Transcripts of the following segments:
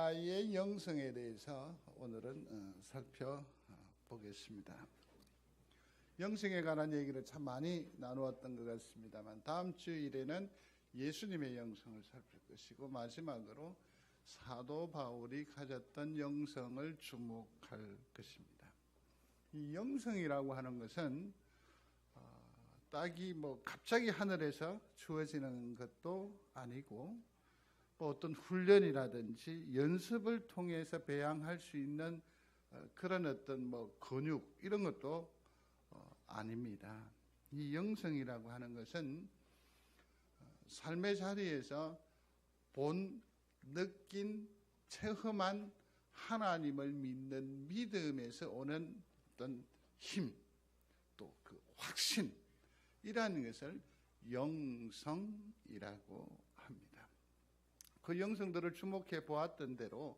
아이의 영성에 대해서 오늘은 살펴보겠습니다. 영성에 관한 얘기를 참 많이 나누었던 것 같습니다만 다음 주일에는 예수님의 영성을 살필 것이고 마지막으로 사도 바울이 가졌던 영성을 주목할 것입니다. 이 영성이라고 하는 것은 딱이 갑자기 하늘에서 주어지는 것도 아니고 어떤 훈련이라든지 연습을 통해서 배양할 수 있는 그런 어떤 근육 이런 것도 아닙니다. 이 영성이라고 하는 것은 삶의 자리에서 본, 느낀, 체험한 하나님을 믿는 믿음에서 오는 어떤 힘, 또 그 확신이라는 것을 영성이라고 합니다. 그 영성들을 주목해 보았던 대로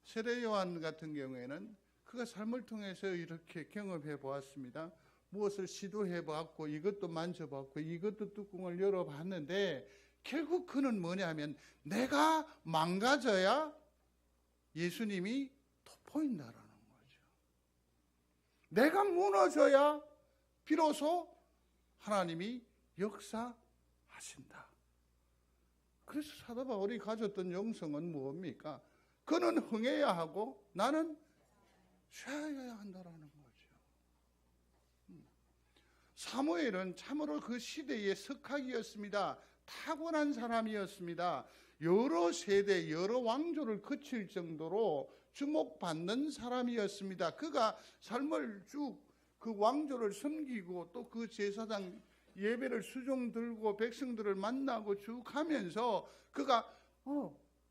세례 요한 같은 경우에는 그가 삶을 통해서 이렇게 경험해 보았습니다. 무엇을 시도해 보았고 이것도 만져봤고 이것도 뚜껑을 열어봤는데 결국 그는 뭐냐면 내가 망가져야 예수님이 돋보인다라는 거죠. 내가 무너져야 비로소 하나님이 역사하신다. 그래서 사도 바울이 가졌던 영성은 무엇입니까? 그는 흥해야 하고 나는 쉬어야 한다라는 거죠. 사무엘은 참으로 그 시대의 석학이었습니다. 타고난 사람이었습니다. 여러 세대, 여러 왕조를 거칠 정도로 주목받는 사람이었습니다. 그가 삶을 쭉 그 왕조를 섬기고 또 그 제사장 예배를 수종 들고 백성들을 만나고 쭉 하면서 그가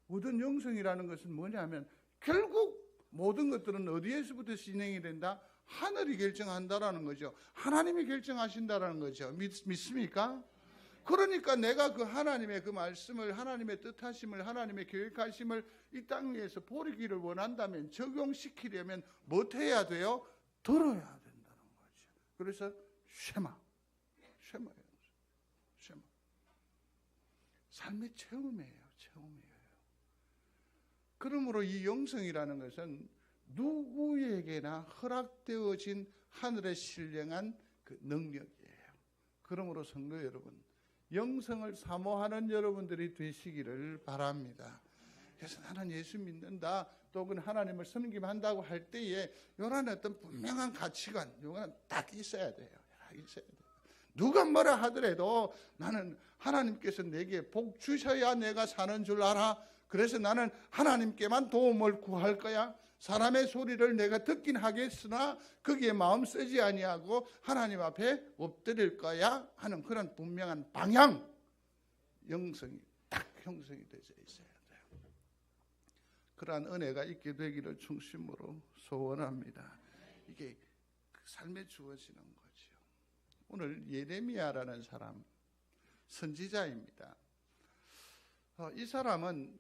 얻은 영성이라는 것은 뭐냐면 결국 모든 것들은 어디에서부터 진행이 된다? 하늘이 결정한다라는 거죠. 하나님이 결정하신다라는 거죠. 믿습니까? 그러니까 내가 그 하나님의 그 말씀을, 하나님의 뜻하심을, 하나님의 계획하심을 이 땅 위에서 보이기를 원한다면, 적용시키려면 뭐 해야 돼요? 들어야 된다는 거죠. 그래서 쉐마예요. 삶의 체험이에요. 그러므로 이 영성이라는 것은 누구에게나 허락되어진 하늘의 신령한 그 능력이에요. 그러므로 성도 여러분, 영성을 사모하는 여러분들이 되시기를 바랍니다. 그래서 나는 예수 믿는다, 또는 하나님을 섬김한다고 할 때에 이런 어떤 분명한 가치관, 이거는 딱 있어야 돼요. 누가 뭐라 하더라도 나는 하나님께서 내게 복 주셔야 내가 사는 줄 알아. 그래서 나는 하나님께만 도움을 구할 거야. 사람의 소리를 내가 듣긴 하겠으나 거기에 마음 쓰지 아니하고 하나님 앞에 엎드릴 거야 하는 그런 분명한 방향, 영성이 딱 형성이 되어 있어야 돼요. 그러한 은혜가 있게 되기를 중심으로 소원합니다. 이게 그 삶에 주어지는 거죠. 오늘 예레미야라는 사람, 선지자입니다. 이 사람은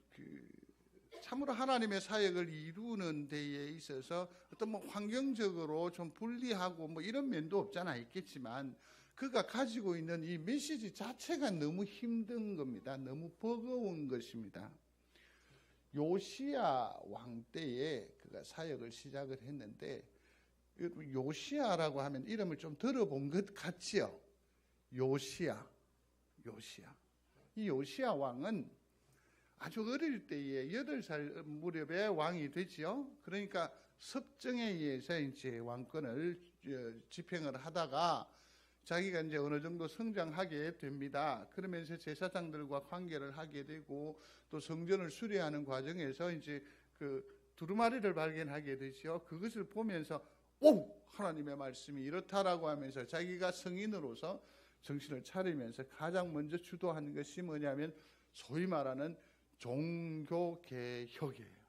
참으로 하나님의 사역을 이루는 데에 있어서 어떤 환경적으로 좀 불리하고 이런 면도 없잖아 있겠지만 그가 가지고 있는 이 메시지 자체가 너무 힘든 겁니다. 너무 버거운 것입니다. 요시야 왕 때에 그가 사역을 시작을 했는데 요시야라고 하면 이름을 좀 들어본 것 같지요. 요시야. 이 요시야 왕은 아주 어릴 때에 8살 무렵에 왕이 되지요. 그러니까 섭정에 의해서 이제 왕권을 집행을 하다가 자기가 이제 어느 정도 성장하게 됩니다. 그러면서 제사장들과 관계를 하게 되고 또 성전을 수리하는 과정에서 이제 그 두루마리를 발견하게 되지요. 그것을 보면서 하나님의 말씀이 이렇다라고 하면서 자기가 성인으로서 정신을 차리면서 가장 먼저 주도한 것이 뭐냐면 소위 말하는 종교개혁이에요.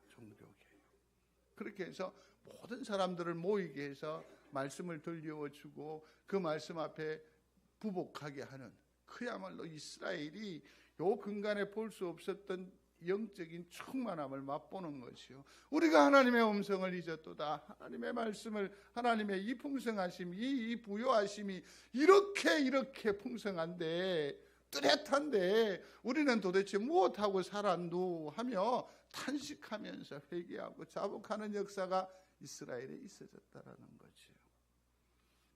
그렇게 해서 모든 사람들을 모이게 해서 말씀을 들려주고 그 말씀 앞에 부복하게 하는, 그야말로 이스라엘이 요 근간에 볼 수 없었던 영적인 충만함을 맛보는 것이요. 우리가 하나님의 음성을 잊었도다. 하나님의 말씀을, 하나님의 이 풍성하심, 이 부요하심이 이렇게 풍성한데 뚜렷한데 우리는 도대체 무엇하고 살았누 하며 탄식하면서 회개하고 자복하는 역사가 이스라엘에 있어졌다라는 거죠.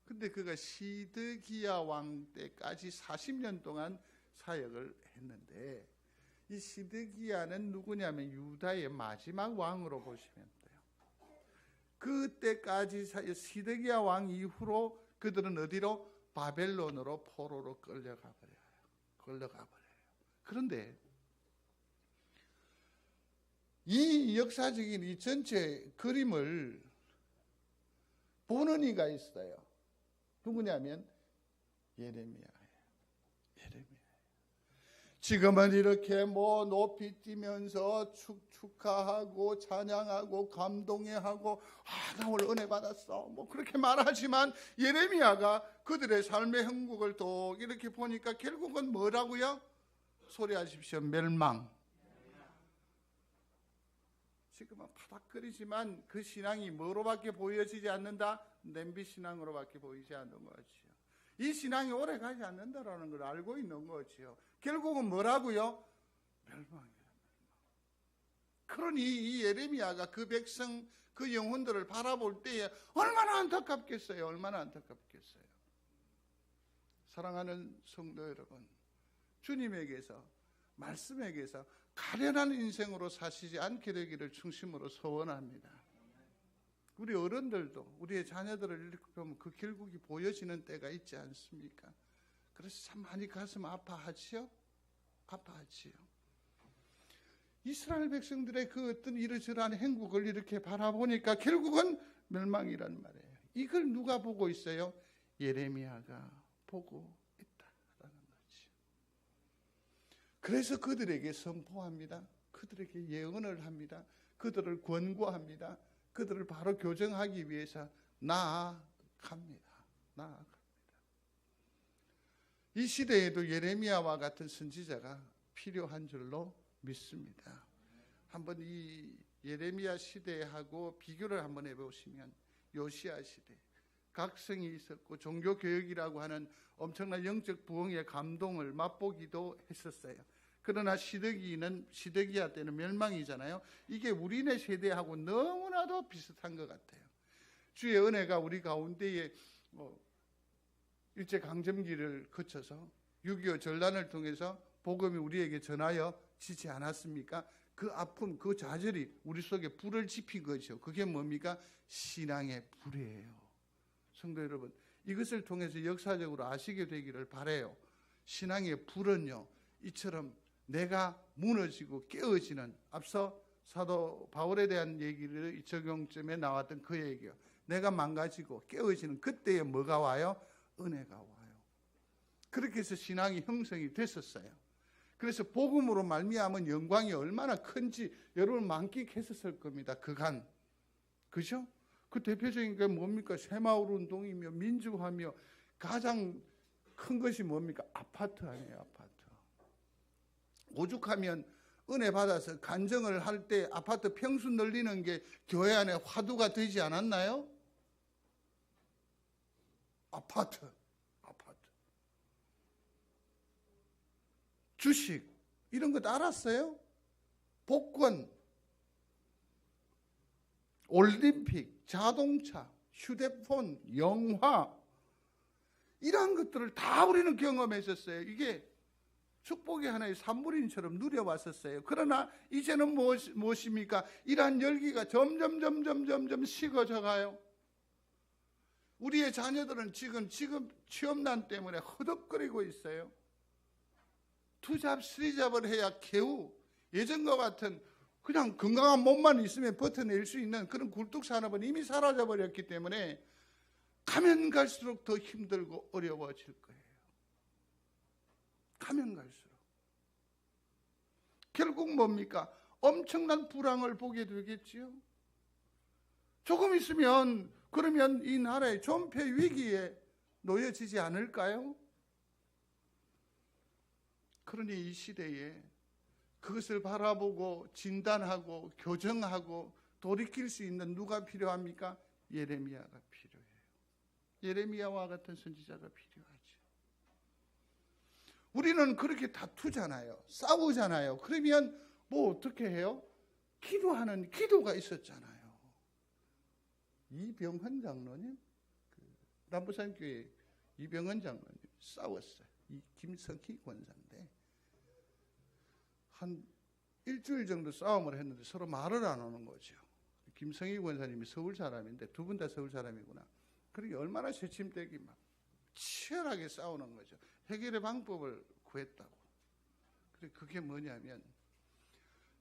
근데 그가 시드기야 왕 때까지 40년 동안 사역을 했는데, 이 시드기야는 누구냐면 유다의 마지막 왕으로 보시면 돼요. 그때까지 시드기야 왕 이후로 그들은 어디로? 바벨론으로 포로로 끌려가 버려요. 그런데 이 역사적인 이 전체 그림을 보는 이가 있어요. 누구냐면 예레미야예요. 지금은 이렇게 높이 뛰면서 축하하고 찬양하고 감동해하고 나 오늘 은혜 받았어 그렇게 말하지만, 예레미야가 그들의 삶의 행복을 또 이렇게 보니까 결국은 뭐라고요? 소리하십시오. 멸망. 지금은 파닥거리지만 그 신앙이 뭐로밖에 보여지지 않는다? 냄비 신앙으로밖에 보이지 않는 거지요. 이 신앙이 오래 가지 않는다라는 걸 알고 있는 거지요. 결국은 뭐라고요? 멸망이에요. 그러니 이 예레미야가 그 백성, 그 영혼들을 바라볼 때에 얼마나 안타깝겠어요. 얼마나 안타깝겠어요. 사랑하는 성도 여러분, 주님에게서, 말씀에게서 가련한 인생으로 사시지 않게 되기를 중심으로 소원합니다. 우리 어른들도 우리의 자녀들을 이렇게 보면 그 결국이 보여지는 때가 있지 않습니까? 그래서 참 많이 가슴 아파하지요. 이스라엘 백성들의 그 어떤 이러저러한 행복을 이렇게 바라보니까 결국은 멸망이란 말이에요. 이걸 누가 보고 있어요? 예레미야가 보고 있다라는 거지. 그래서 그들에게 선포합니다. 그들에게 예언을 합니다. 그들을 권고합니다. 그들을 바로 교정하기 위해서 나아갑니다. 이 시대에도 예레미야와 같은 선지자가 필요한 줄로 믿습니다. 한번 이 예레미야 시대하고 비교를 한번 해보시면, 요시야 시대 각성이 있었고 종교개혁이라고 하는 엄청난 영적 부흥의 감동을 맛보기도 했었어요. 그러나 시드기야 때는 멸망이잖아요. 이게 우리네 세대하고 너무나도 비슷한 것 같아요. 주의 은혜가 우리 가운데에 일제강점기를 거쳐서 6.25 전란을 통해서 복음이 우리에게 전하여 지지 않았습니까? 그 아픔, 그 좌절이 우리 속에 불을 지핀 거죠. 그게 뭡니까? 신앙의 불이에요. 성도 여러분, 이것을 통해서 역사적으로 아시게 되기를 바라요. 신앙의 불은요, 이처럼 내가 무너지고 깨어지는, 앞서 사도 바울에 대한 얘기를 이 적용점에 나왔던 그 얘기요. 내가 망가지고 깨어지는 그때에 뭐가 와요? 은혜가 와요. 그렇게 해서 신앙이 형성이 됐었어요. 그래서 복음으로 말미암은 영광이 얼마나 큰지 여러분 만끽했었을 겁니다. 그간. 그죠? 그 대표적인 게 뭡니까? 새마을 운동이며 민주화며 가장 큰 것이 뭡니까? 아파트 아니에요. 아파트. 오죽하면 은혜 받아서 간증을 할 때 아파트 평수 늘리는 게 교회 안에 화두가 되지 않았나요? 아파트. 주식 이런 것 알았어요? 복권, 올림픽, 자동차, 휴대폰, 영화, 이러한 것들을 다 우리는 경험했었어요. 이게 축복의 하나의 산물인처럼 누려왔었어요. 그러나 이제는 무엇입니까? 이러한 열기가 점점 식어져 가요. 우리의 자녀들은 지금 취업난 때문에 허덕거리고 있어요. 투잡, 쓰리잡을 해야 겨우 예전과 같은 그냥 건강한 몸만 있으면 버텨낼 수 있는 그런 굴뚝산업은 이미 사라져버렸기 때문에 가면 갈수록 더 힘들고 어려워질 거예요. 가면 갈수록. 결국 뭡니까? 엄청난 불황을 보게 되겠지요. 조금 있으면 그러면 이 나라의 존폐 위기에 놓여지지 않을까요? 그러니 이 시대에 그것을 바라보고 진단하고 교정하고 돌이킬 수 있는 누가 필요합니까? 예레미야가 필요해요. 예레미야와 같은 선지자가 필요하죠. 우리는 그렇게 다투잖아요. 싸우잖아요. 그러면 뭐 어떻게 해요? 기도하는 기도가 있었잖아요. 이병헌 장로님, 남부산교회 이병헌 장로님 싸웠어요. 이 김성희 권사인데 한 일주일 정도 싸움을 했는데 서로 말을 안 하는 거죠. 김성희 권사님이 서울 사람인데 두 분 다 서울 사람이구나. 그러니까 얼마나 새침대기 막 치열하게 싸우는 거죠. 해결의 방법을 구했다고. 그게 뭐냐면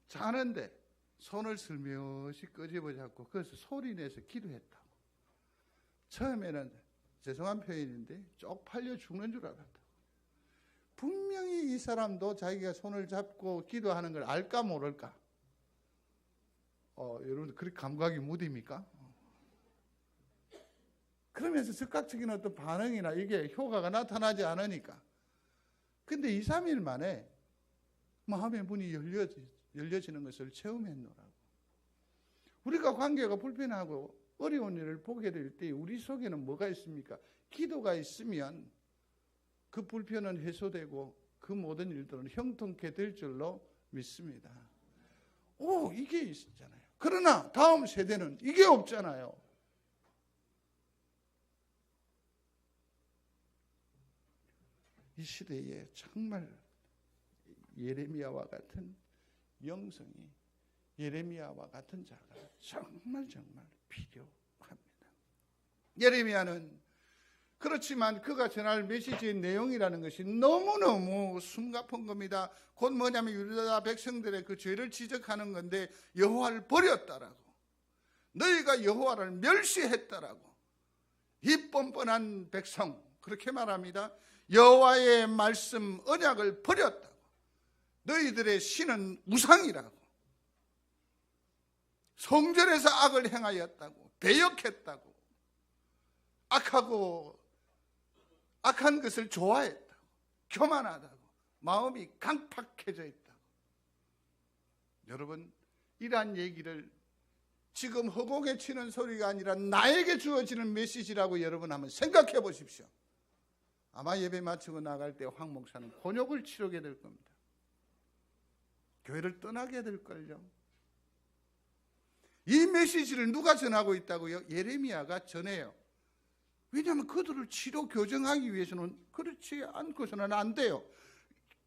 자는데 손을 슬며시 끄집어 잡고 그래서 소리내서 기도했다고. 처음에는 죄송한 표현인데 쪽팔려 죽는 줄 알았다고. 분명히 이 사람도 자기가 손을 잡고 기도하는 걸 알까 모를까? 여러분 그렇게 감각이 무딥니까? 그러면서 즉각적인 어떤 반응이나 이게 효과가 나타나지 않으니까. 근데 2, 3일 만에 마음의 문이 열려지는 것을 체험했노라고. 우리가 관계가 불편하고 어려운 일을 보게 될 때 우리 속에는 뭐가 있습니까? 기도가 있으면 그 불편은 해소되고 그 모든 일들은 형통케 될 줄로 믿습니다. 이게 있잖아요. 그러나 다음 세대는 이게 없잖아요. 이 시대에 정말 예레미야와 같은 영성이, 예레미야와 같은 자가 정말 필요합니다. 예레미야는 그렇지만 그가 전할 메시지의 내용이라는 것이 너무너무 숨가쁜 겁니다. 곧 뭐냐면 유다 백성들의 그 죄를 지적하는 건데 여호와를 버렸다라고, 너희가 여호와를 멸시했다라고, 이 뻔뻔한 백성 그렇게 말합니다. 여호와의 말씀 언약을 버렸다고, 너희들의 신은 우상이라고, 성전에서 악을 행하였다고, 배역했다고, 악한 것을 좋아했다고, 교만하다고, 마음이 강팍해져 있다고. 여러분, 이러한 얘기를 지금 허공에 치는 소리가 아니라 나에게 주어지는 메시지라고 여러분 한번 생각해 보십시오. 아마 예배 마치고 나갈 때 황 목사는 곤욕을 치르게 될 겁니다. 교회를 떠나게 될걸요. 이 메시지를 누가 전하고 있다고요? 예레미야가 전해요. 왜냐하면 그들을 치료 교정하기 위해서는 그렇지 않고서는 안 돼요.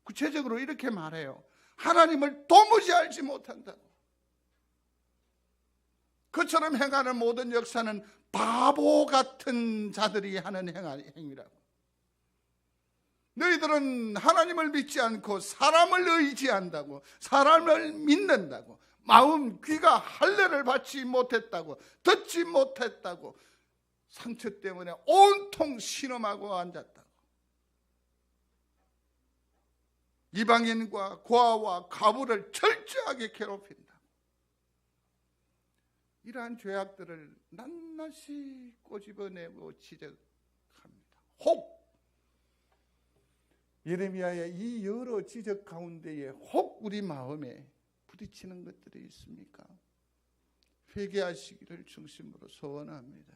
구체적으로 이렇게 말해요. 하나님을 도무지 알지 못한다고. 그처럼 행하는 모든 역사는 바보 같은 자들이 하는 행위라고. 너희들은 하나님을 믿지 않고 사람을 의지한다고, 사람을 믿는다고, 마음 귀가 할례를 받지 못했다고, 듣지 못했다고, 상처 때문에 온통 신음하고 앉았다고. 이방인과 고아와 과부를 철저하게 괴롭힌다. 이러한 죄악들을 낱낱이 꼬집어내고 지적합니다. 혹 예레미야의 이 여러 지적 가운데에 혹 우리 마음에 부딪히는 것들이 있습니까? 회개하시기를 중심으로 소원합니다.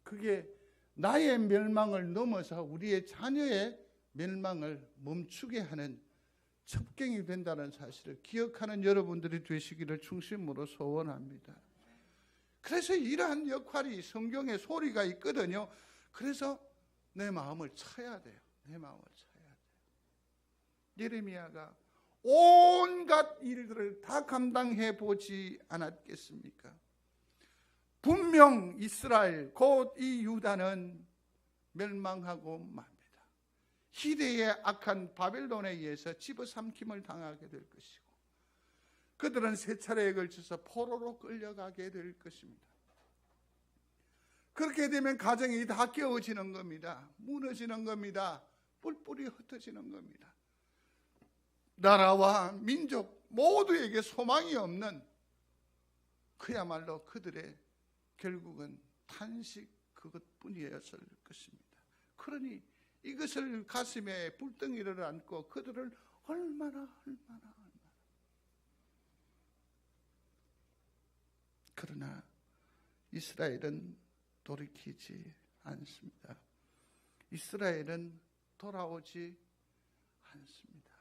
그게 나의 멸망을 넘어서 우리의 자녀의 멸망을 멈추게 하는 첩경이 된다는 사실을 기억하는 여러분들이 되시기를 중심으로 소원합니다. 그래서 이러한 역할이 성경에 소리가 있거든요. 그래서 내 마음을 쳐야 돼요. 내 마음을 쳐야 돼요. 예레미야가 온갖 일들을 다 감당해 보지 않았겠습니까? 분명 이스라엘 곧 이 유다는 멸망하고 맙니다. 희대의 악한 바벨론에 의해서 집어삼킴을 당하게 될 것이고, 그들은 세 차례에 걸쳐서 포로로 끌려가게 될 것입니다. 그렇게 되면 가정이 다 깨어지는 겁니다. 무너지는 겁니다. 뿔뿔이 흩어지는 겁니다. 나라와 민족 모두에게 소망이 없는, 그야말로 그들의 결국은 탄식 그것뿐이었을 것입니다. 그러니 이것을 가슴에 불덩이를 안고 그들을 얼마나 그러나 이스라엘은 돌이키지 않습니다. 이스라엘은 돌아오지 않습니다.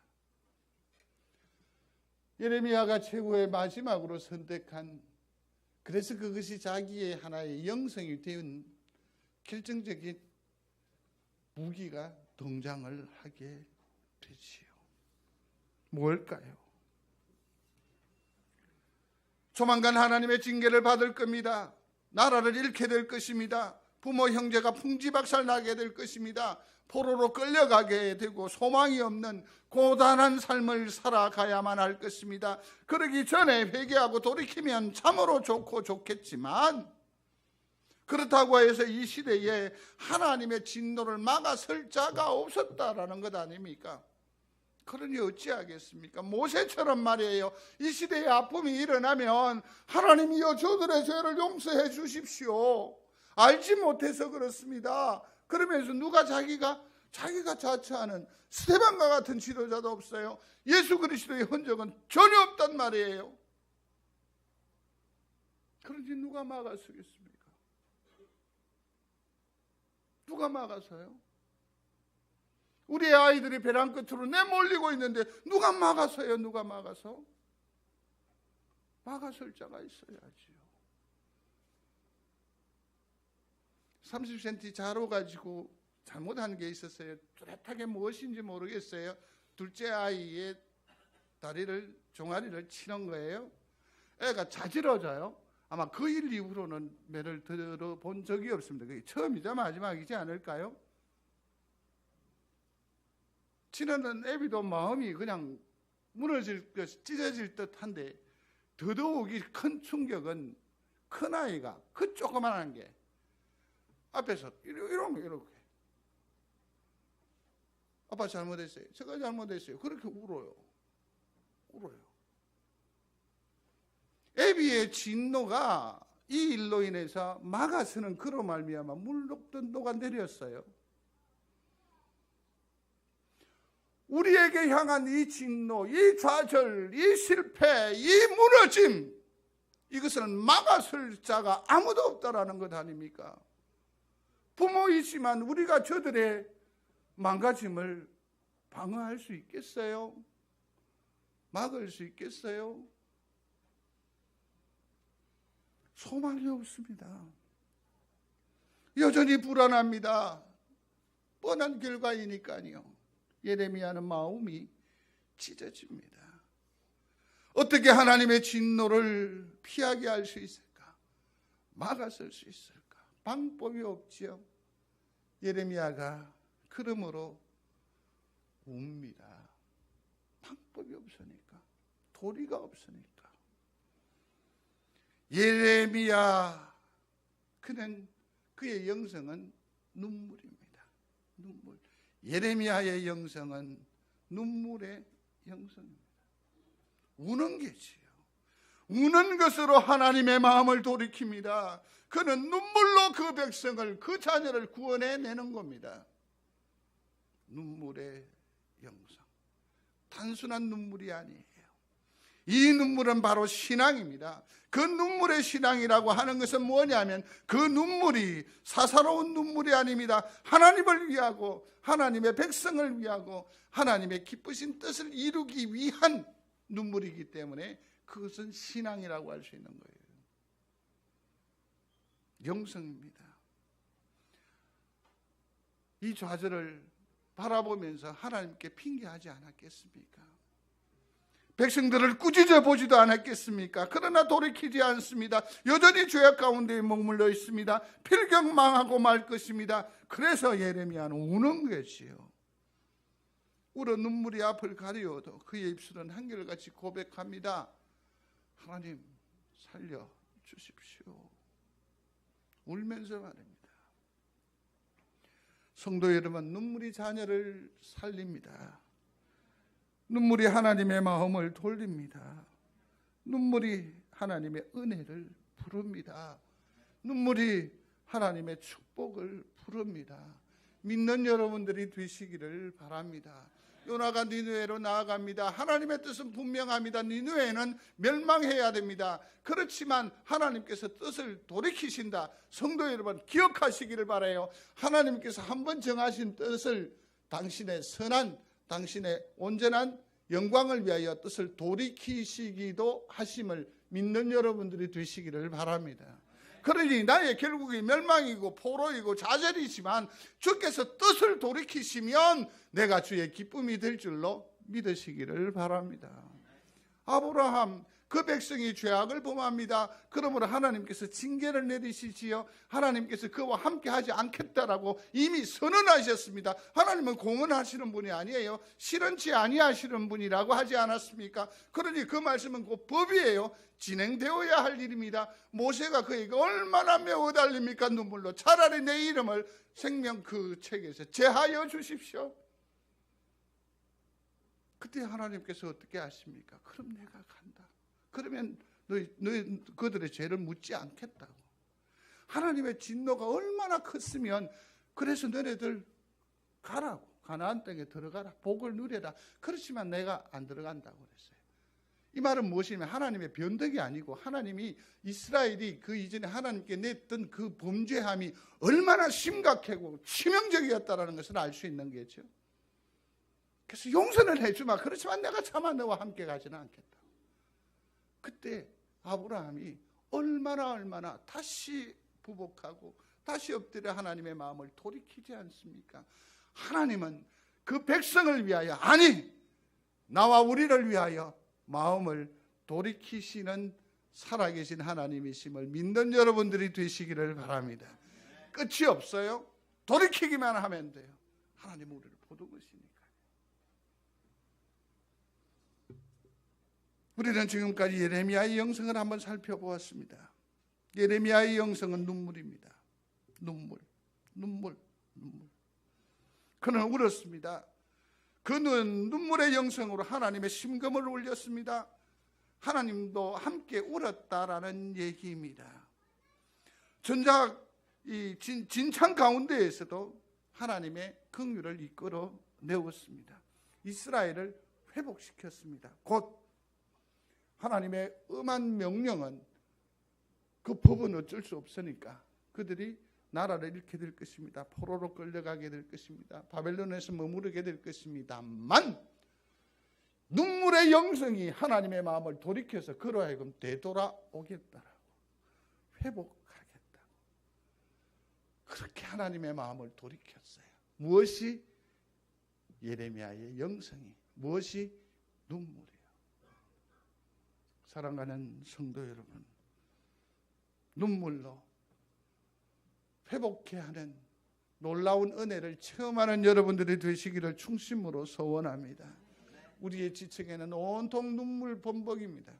예레미야가 최후의 마지막으로 선택한, 그래서 그것이 자기의 하나의 영성이 된 결정적인 무기가 등장을 하게 되지요. 뭘까요? 조만간 하나님의 징계를 받을 겁니다. 나라를 잃게 될 것입니다. 부모 형제가 풍지박살 나게 될 것입니다. 포로로 끌려가게 되고 소망이 없는 고단한 삶을 살아가야만 할 것입니다. 그러기 전에 회개하고 돌이키면 참으로 좋고 좋겠지만, 그렇다고 해서 이 시대에 하나님의 진노를 막아설 자가 없었다라는 것 아닙니까? 그러니 어찌하겠습니까? 모세처럼 말이에요. 이 시대에 아픔이 일어나면 하나님이여 저들의 죄를 용서해 주십시오. 알지 못해서 그렇습니다. 그러면서 누가 자기가 자처하는 스데반과 같은 지도자도 없어요. 예수 그리스도의 흔적은 전혀 없단 말이에요. 그런지 누가 막아서겠습니까? 누가 막아서요? 우리의 아이들이 벼랑 끝으로 내몰리고 있는데 누가 막아서요? 누가 막아서? 막아설 자가 있어야지요. 30cm 자로 가지고 잘못한 게 있었어요. 뚜렷하게 무엇인지 모르겠어요. 둘째 아이의 다리를, 종아리를 치는 거예요. 애가 자지러져요. 아마 그 일 이후로는 매를 들어본 적이 없습니다. 그게 처음이자 마지막이지 않을까요? 치는 애비도 마음이 그냥 무너질 것, 찢어질 듯한데, 더더욱이 큰 충격은 큰 아이가 그 조그만한 게 앞에서 이렇게 아빠 잘못했어요. 제가 잘못했어요. 그렇게 울어요. 애비의 진노가 이 일로 인해서 막아서는 그로 말미암아 물녹던 노가 내렸어요. 우리에게 향한 이 진노, 이 좌절, 이 실패, 이 무너짐, 이것은 막아설 자가 아무도 없다라는 것 아닙니까? 부모이지만 우리가 저들의 망가짐을 방어할 수 있겠어요? 막을 수 있겠어요? 소망이 없습니다. 여전히 불안합니다. 뻔한 결과이니까요. 예레미야는 마음이 찢어집니다. 어떻게 하나님의 진노를 피하게 할 수 있을까? 막아설 수 있을까? 방법이 없지요. 예레미야가 그러므로 웁니다. 방법이 없으니까, 도리가 없으니까. 예레미야, 그의 영성은 눈물입니다. 눈물. 예레미야의 영성은 눈물의 영성입니다. 우는 게지요. 우는 것으로 하나님의 마음을 돌이킵니다. 그는 눈물로 그 백성을, 그 자녀를 구원해내는 겁니다. 눈물의 영성. 단순한 눈물이 아니에요. 이 눈물은 바로 신앙입니다. 그 눈물의 신앙이라고 하는 것은 뭐냐면, 그 눈물이 사사로운 눈물이 아닙니다. 하나님을 위하고 하나님의 백성을 위하고 하나님의 기쁘신 뜻을 이루기 위한 눈물이기 때문에 그것은 신앙이라고 할 수 있는 거예요. 영성입니다. 이 좌절을 바라보면서 하나님께 핑계하지 않았겠습니까? 백성들을 꾸짖어 보지도 않았겠습니까? 그러나 돌이키지 않습니다. 여전히 죄악 가운데 머물러 있습니다. 필경망하고 말 것입니다. 그래서 예레미야는 우는 것이요. 울어 눈물이 앞을 가리워도 그의 입술은 한결같이 고백합니다. 하나님 살려 주십시오. 울면서 말입니다. 성도 여러분, 눈물이 자녀를 살립니다. 눈물이 하나님의 마음을 돌립니다. 눈물이 하나님의 은혜를 부릅니다. 눈물이 하나님의 축복을 부릅니다. 믿는 여러분들이 되시기를 바랍니다. 요나가 니느웨로 나아갑니다. 하나님의 뜻은 분명합니다. 니느웨는 멸망해야 됩니다. 그렇지만 하나님께서 뜻을 돌이키신다. 성도 여러분, 기억하시기를 바라요. 하나님께서 한번 정하신 뜻을 당신의 선한, 당신의 온전한 영광을 위하여 뜻을 돌이키시기도 하심을 믿는 여러분들이 되시기를 바랍니다. 그러니 나의 결국이 멸망이고 포로이고 좌절이지만 주께서 뜻을 돌이키시면 내가 주의 기쁨이 될 줄로 믿으시기를 바랍니다. 아브라함 그 백성이 죄악을 범합니다. 그러므로 하나님께서 징계를 내리시지요. 하나님께서 그와 함께 하지 않겠다라고 이미 선언하셨습니다. 하나님은 공언하시는 분이 아니에요. 실현치 아니하시는 분이라고 하지 않았습니까? 그러니 그 말씀은 곧 법이에요. 진행되어야 할 일입니다. 모세가 그에게 얼마나 매우 달립니까? 눈물로. 차라리 내 이름을 생명 그 책에서 제하여 주십시오. 그때 하나님께서 어떻게 하십니까? 그럼 내가 간다. 그러면 너희 그들의 죄를 묻지 않겠다고. 하나님의 진노가 얼마나 컸으면 그래서 너네들 가라고. 가나안 땅에 들어가라. 복을 누려라. 그렇지만 내가 안 들어간다고 그랬어요. 이 말은 무엇이냐면 하나님의 변덕이 아니고 하나님이 이스라엘이 그 이전에 하나님께 냈던 그 범죄함이 얼마나 심각하고 치명적이었다는 것을 알 수 있는 거죠. 그래서 용서는 해주마. 그렇지만 내가 차마 너와 함께 가지는 않겠다. 그때 아브라함이 얼마나 다시 부복하고 다시 엎드려 하나님의 마음을 돌이키지 않습니까? 하나님은 그 백성을 위하여, 아니 나와 우리를 위하여 마음을 돌이키시는 살아계신 하나님이심을 믿는 여러분들이 되시기를 바랍니다. 끝이 없어요. 돌이키기만 하면 돼요. 하나님 우리를 보듬으시니까. 우리는 지금까지 예레미야의 영성을 한번 살펴보았습니다. 예레미야의 영성은 눈물입니다. 눈물. 그는 울었습니다. 그는 눈물의 영성으로 하나님의 심금을 울렸습니다. 하나님도 함께 울었다라는 얘기입니다. 전작 이 진창 가운데에서도 하나님의 긍휼을 이끌어 내었습니다. 이스라엘을 회복시켰습니다. 곧 하나님의 엄한 명령은 그 법은 어쩔 수 없으니까 그들이 나라를 잃게 될 것입니다. 포로로 끌려가게 될 것입니다. 바벨론에서 머무르게 될 것입니다만 눈물의 영성이 하나님의 마음을 돌이켜서 그로 하여금 되돌아오겠다라고 회복하겠다고 그렇게 하나님의 마음을 돌이켰어요. 무엇이 예레미야의 영성이, 무엇이 눈물이에요. 사랑하는 성도 여러분, 눈물로 회복케 하는 놀라운 은혜를 체험하는 여러분들이 되시기를 충심으로 소원합니다. 우리의 지책에는 온통 눈물 범벅입니다.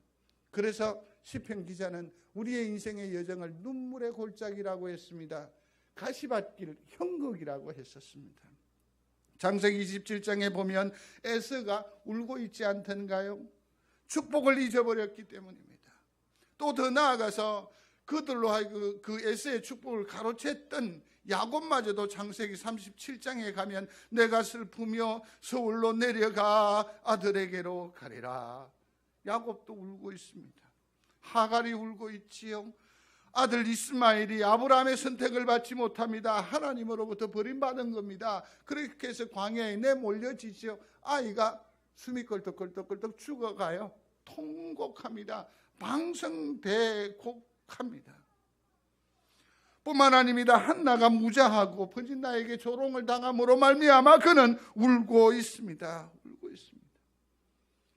그래서 시편 기자는 우리의 인생의 여정을 눈물의 골짜기라고 했습니다. 가시밭길 형극이라고 했었습니다. 창세기 27장에 보면 에서가 울고 있지 않던가요? 축복을 잊어버렸기 때문입니다. 또 더 나아가서 그들로 하여금 그 에서의 축복을 가로챘던 야곱마저도 창세기 37장에 가면 내가 슬프며 서울로 내려가 아들에게로 가리라. 야곱도 울고 있습니다. 하갈이 울고 있지요. 아들 이스마엘이 아브라함의 선택을 받지 못합니다. 하나님으로부터 버림받은 겁니다. 그렇게 해서 광야에 내몰려지죠. 아이가 숨이 껄떡껄떡 죽어가요. 통곡합니다. 방성대곡합니다. 뿐만 아닙니다. 한나가 무자하고 번진나에게 조롱을 당함으로 말미암아 그는 울고 있습니다. 울고 있습니다.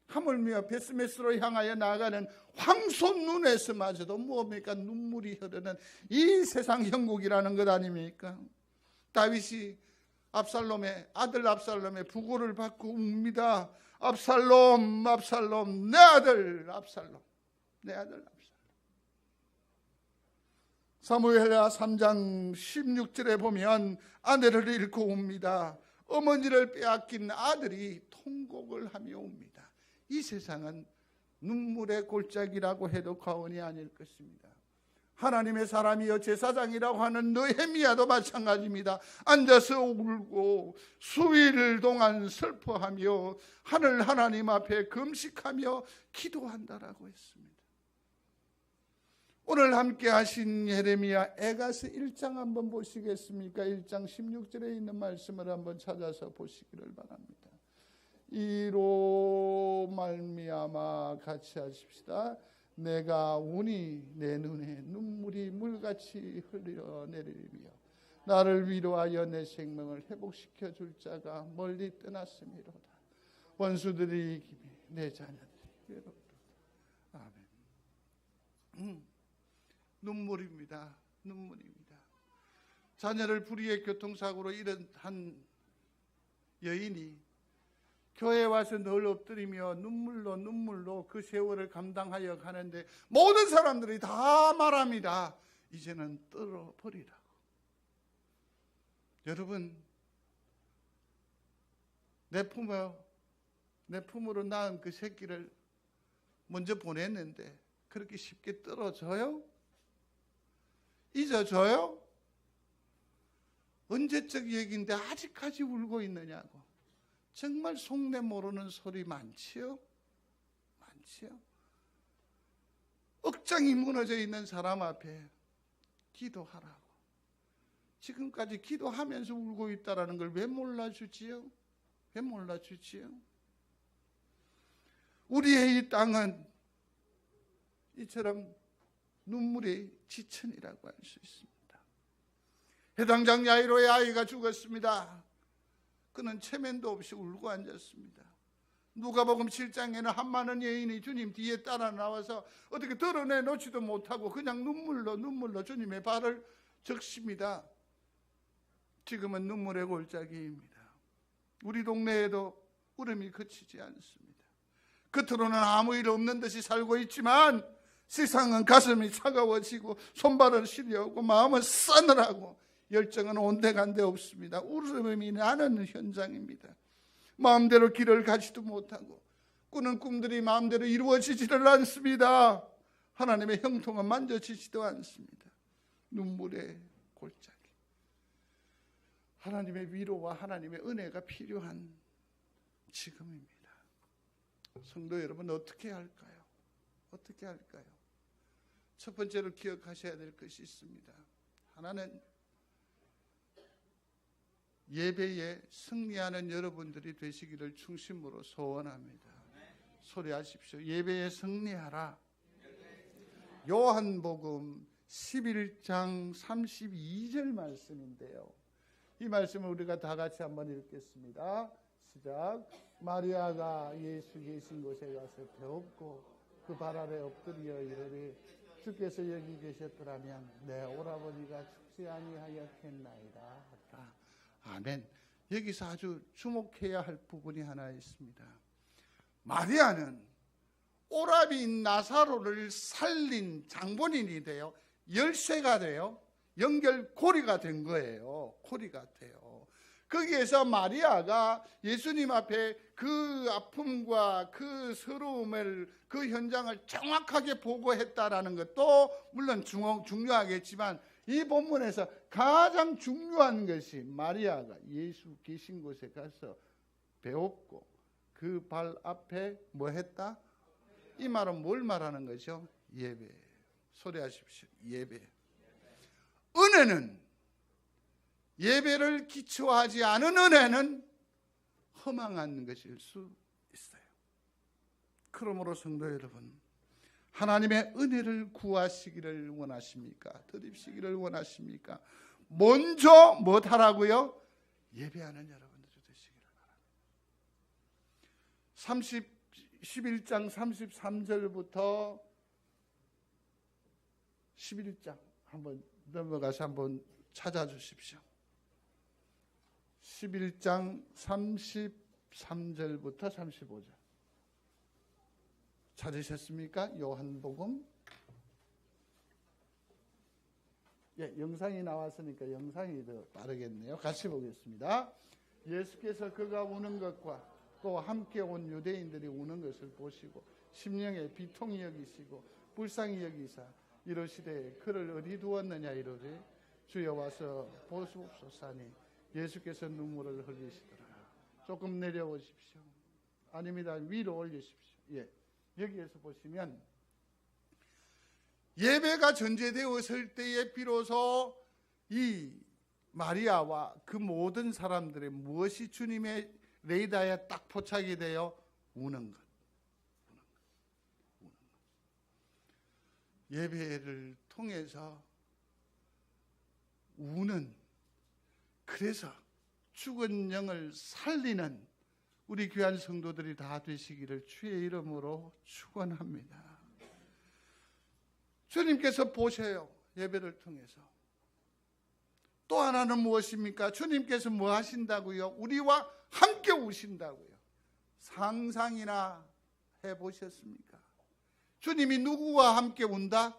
하물며 베스메스로 향하여 나아가는 황손 눈에서마저도 뭡니까? 눈물이 흐르는 이 세상 형국이라는 것 아닙니까? 다윗이 압살롬의 아들 압살롬의 부고를 받고 웁니다. 압살롬, 압살롬, 내 아들 압살롬, 내 아들 압살롬. 사무엘하 3장 16절에 보면 아내를 잃고 옵니다. 어머니를 빼앗긴 아들이 통곡을 하며 옵니다. 이 세상은 눈물의 골짜기라고 해도 과언이 아닐 것입니다. 하나님의 사람이여 제사장이라고 하는 느헤미야도 마찬가지입니다. 앉아서 울고 수일 동안 슬퍼하며 하늘 하나님 앞에 금식하며 기도한다라고 했습니다. 오늘 함께 하신 예레미야 에가서 1장 한번 보시겠습니까? 1장 16절에 있는 말씀을 한번 찾아서 보시기를 바랍니다. 이로 말미암아 같이 하십시다. 내가 운이 내 눈에 눈물이 물같이 흘러 내리며 나를 위로하여 내 생명을 회복시켜 줄 자가 멀리 떠났음이로다. 원수들이 이기며 내 자녀들이 외롭도다. 아멘. 눈물입니다. 눈물입니다. 자녀를 불의의 교통사고로 잃은 한 여인이 교회에 와서 늘 엎드리며 눈물로 그 세월을 감당하여 가는데 모든 사람들이 다 말합니다. 이제는 떨어버리라고. 여러분, 내 품으로 낳은 그 새끼를 먼저 보냈는데 그렇게 쉽게 떨어져요? 잊어져요? 언제적 얘기인데 아직까지 울고 있느냐고. 정말 속내 모르는 소리 많지요? 많지요? 억장이 무너져 있는 사람 앞에 기도하라고. 지금까지 기도하면서 울고 있다는 걸 왜 몰라주지요? 왜 몰라주지요? 우리의 이 땅은 이처럼 눈물의 지천이라고 할 수 있습니다. 해당장 야이로의 아이가 죽었습니다. 그는 체면도 없이 울고 앉았습니다. 누가복음 7장에는 한 많은 여인이 주님 뒤에 따라 나와서 어떻게 드러내놓지도 못하고 그냥 눈물로 주님의 발을 적십니다. 지금은 눈물의 골짜기입니다. 우리 동네에도 울음이 그치지 않습니다. 겉으로는 아무 일 없는 듯이 살고 있지만 세상은 가슴이 차가워지고 손발은 시려오고 마음은 싸늘하고 열정은 온데간데 없습니다. 울음이 나는 현장입니다. 마음대로 길을 가지도 못하고 꾸는 꿈들이 마음대로 이루어지지를 않습니다. 하나님의 형통은 만져지지도 않습니다. 눈물의 골짜기. 하나님의 위로와 하나님의 은혜가 필요한 지금입니다. 성도 여러분, 어떻게 할까요? 어떻게 할까요? 첫 번째로 기억하셔야 될 것이 있습니다. 하나는 예배에 승리하는 여러분들이 되시기를 중심으로 소원합니다. 소리하십시오. 예배에 승리하라. 요한복음 11장 32절 말씀인데요. 이 말씀을 우리가 다 같이 한번 읽겠습니다. 시작. 마리아가 예수 계신 곳에 가서 배웠고 그 발 아래 엎드려 이르되 주께서 여기 계셨더라면 내 오라버니가 죽지 아니하였겠나이다. 아멘. 여기서 아주 주목해야 할 부분이 하나 있습니다. 마리아는 오라비인 나사로를 살린 장본인이 되어 열쇠가 되어 연결고리가 된 거예요. 고리가 돼요. 거기에서 마리아가 예수님 앞에 그 아픔과 그 서러움을, 그 현장을 정확하게 보고했다라는 것도 물론 중요하겠지만 이 본문에서 가장 중요한 것이 마리아가 예수 계신 곳에 가서 배웠고 그 발 앞에 뭐 했다? 이 말은 뭘 말하는 거죠? 예배. 소리하십시오. 예배. 은혜는, 예배를 기초하지 않은 은혜는 허망한 것일 수 있어요. 그러므로 성도 여러분, 하나님의 은혜를 구하시기를 원하십니까? 드립시기를 원하십니까? 먼저 뭐하라고요? 예배하는 여러분들이 되시기를 바랍니다. 11장 33절부터 11장 한번 넘어가서 한번 찾아주십시오. 11장 33절부터 35절 찾으셨습니까? 요한복음. 예, 영상이 나왔으니까 영상이 더 빠르겠네요. 같이 보겠습니다. 예수께서 그가 우는 것과 또 함께 온 유대인들이 우는 것을 보시고 심령에 비통이 여기시고 불쌍히 여기사 이르시되 그를 어디 두었느냐 이르되 주여 와서 보시옵소서니 예수께서 눈물을 흘리시더라. 조금 내려오십시오. 아닙니다. 위로 올리십시오. 예, 여기에서 보시면 예배가 전제되었을 때에 비로소 이 마리아와 그 모든 사람들의 무엇이 주님의 레이더에 딱 포착이 되어 우는 것. 예배를 통해서 우는, 그래서 죽은 영을 살리는 우리 귀한 성도들이 다 되시기를 주의 이름으로 축원합니다. 주님께서 보셔요. 예배를 통해서. 또 하나는 무엇입니까? 주님께서 뭐 하신다고요? 우리와 함께 우신다고요. 상상이나 해보셨습니까? 주님이 누구와 함께 운다?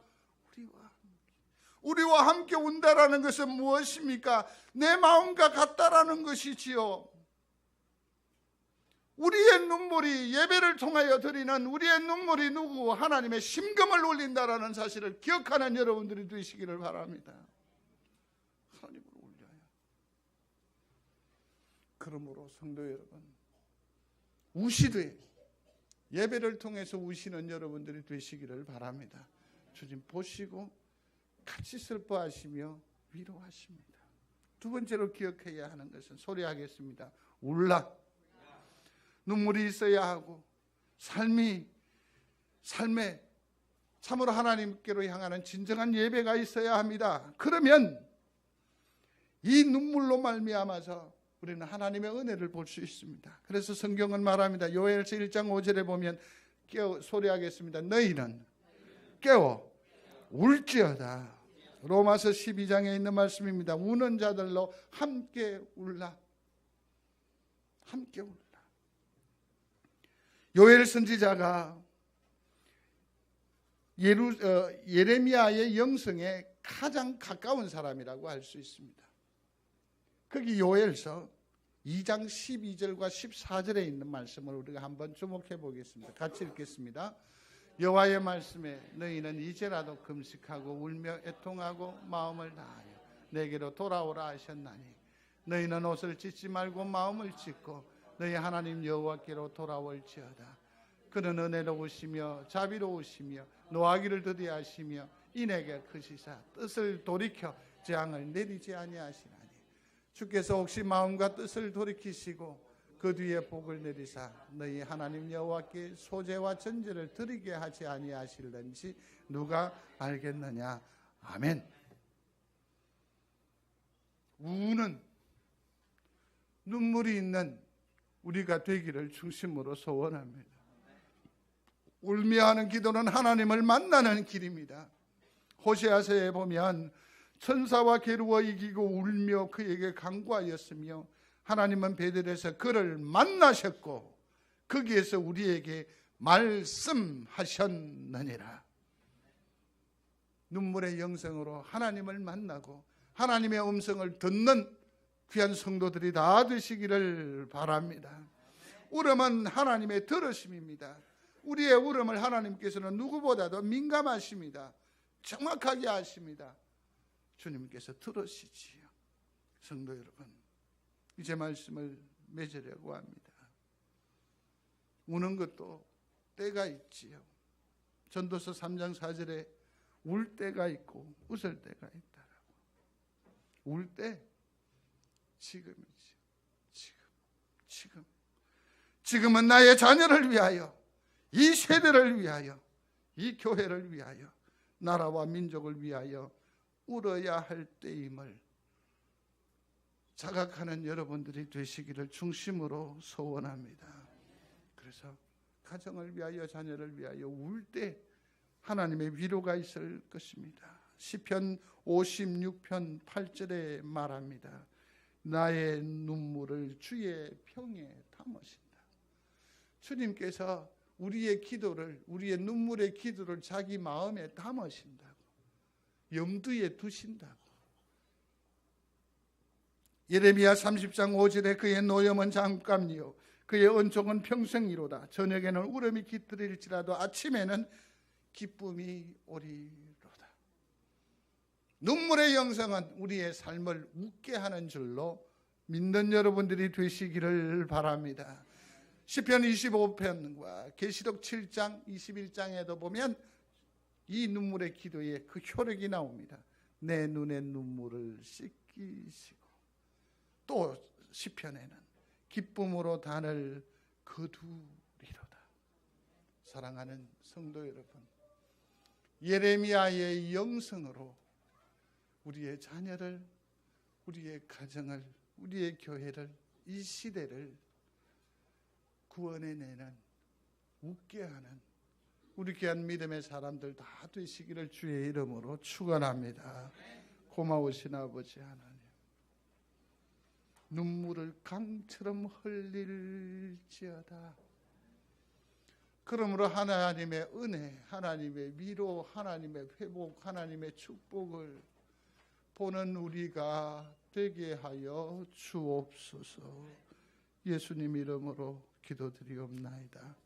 우리와 함께 운다라는 것은 무엇입니까? 내 마음과 같다라는 것이지요. 우리의 눈물이, 예배를 통하여 드리는 우리의 눈물이 누구? 하나님의 심금을 울린다라는 사실을 기억하는 여러분들이 되시기를 바랍니다. 하나님을 울려요. 그러므로 성도 여러분, 우시되 예배를 통해서 우시는 여러분들이 되시기를 바랍니다. 주님 보시고 같이 슬퍼하시며 위로하십니다. 두 번째로 기억해야 하는 것은, 소리하겠습니다. 울라. 눈물이 있어야 하고 삶에 참으로 하나님께로 향하는 진정한 예배가 있어야 합니다. 그러면 이 눈물로 말미암아서 우리는 하나님의 은혜를 볼 수 있습니다. 그래서 성경은 말합니다. 요엘서 1장 5절에 보면 소리하겠습니다. 너희는 깨어 울지어다. 로마서 12장에 있는 말씀입니다. 우는 자들로 함께 울라. 함께 울라. 요엘 선지자가 예레미야의 영성에 가장 가까운 사람이라고 할 수 있습니다. 거기 요엘서 2장 12절과 14절에 있는 말씀을 우리가 한번 주목해 보겠습니다. 같이 읽겠습니다. 여호와의 말씀에 너희는 이제라도 금식하고 울며 애통하고 마음을 다하여 내게로 돌아오라 하셨나니 너희는 옷을 찢지 말고 마음을 찢고 너희 하나님 여호와께로 돌아올지어다. 그는 은혜로우시며 자비로우시며 노하기를 더디하시며 인에게 크시사 뜻을 돌이켜 재앙을 내리지 아니하시나니 주께서 혹시 마음과 뜻을 돌이키시고 그 뒤에 복을 내리사 너희 하나님 여호와께 소제와 전제를 드리게 하지 아니하실는지 누가 알겠느냐. 아멘. 우는, 눈물이 있는 우리가 되기를 중심으로 소원합니다. 울며 하는 기도는 하나님을 만나는 길입니다. 호세아서에 보면 천사와 게르워 이기고 울며 그에게 간구하였으며 하나님은 베델에서 그를 만나셨고 거기에서 우리에게 말씀하셨느니라. 눈물의 영성으로 하나님을 만나고 하나님의 음성을 듣는 귀한 성도들이 다 되시기를 바랍니다. 울음은 하나님의 들으심입니다. 우리의 울음을 하나님께서는 누구보다도 민감하십니다. 정확하게 아십니다. 주님께서 들으시지요. 성도 여러분, 이제 말씀을 맺으려고 합니다. 우는 것도 때가 있지요. 전도서 3장 4절에 울 때가 있고 웃을 때가 있다라고. 울 때 지금이지. 지금은 나의 자녀를 위하여, 이 세대를 위하여, 이 교회를 위하여, 나라와 민족을 위하여 울어야 할 때임을 자각하는 여러분들이 되시기를 중심으로 소원합니다. 그래서 가정을 위하여, 자녀를 위하여 울 때 하나님의 위로가 있을 것입니다. 시편 56편 8절에 말합니다. 나의 눈물을 주의 병에 담으신다. 주님께서 우리의 기도를, 우리의 눈물의 기도를 자기 마음에 담으신다고, 염두에 두신다고. 예레미야 30장 5절에 그의 노염은 잠깐이요 그의 은총은 평생이로다. 저녁에는 울음이 깃들일지라도 아침에는 기쁨이 오리로다. 눈물의 영성은 우리의 삶을 웃게 하는 줄로 믿는 여러분들이 되시기를 바랍니다. 시편 25편과 계시록 7장 21장에도 보면 이 눈물의 기도에 그 효력이 나옵니다. 내 눈의 눈물을 씻기시고, 또 시편에는 기쁨으로 단을 거두리로다. 사랑하는 성도 여러분, 예레미야의 영성으로 우리의 자녀를, 우리의 가정을, 우리의 교회를, 이 시대를 구원해내는, 웃게 하는 우리 귀한 믿음의 사람들 다 되시기를 주의 이름으로 축원합니다. 고마우신 아버지 하나님, 눈물을 강처럼 흘릴지어다. 그러므로 하나님의 은혜, 하나님의 위로, 하나님의 회복, 하나님의 축복을 보는 우리가 되게 하여 주옵소서. 예수님 이름으로 기도드리옵나이다.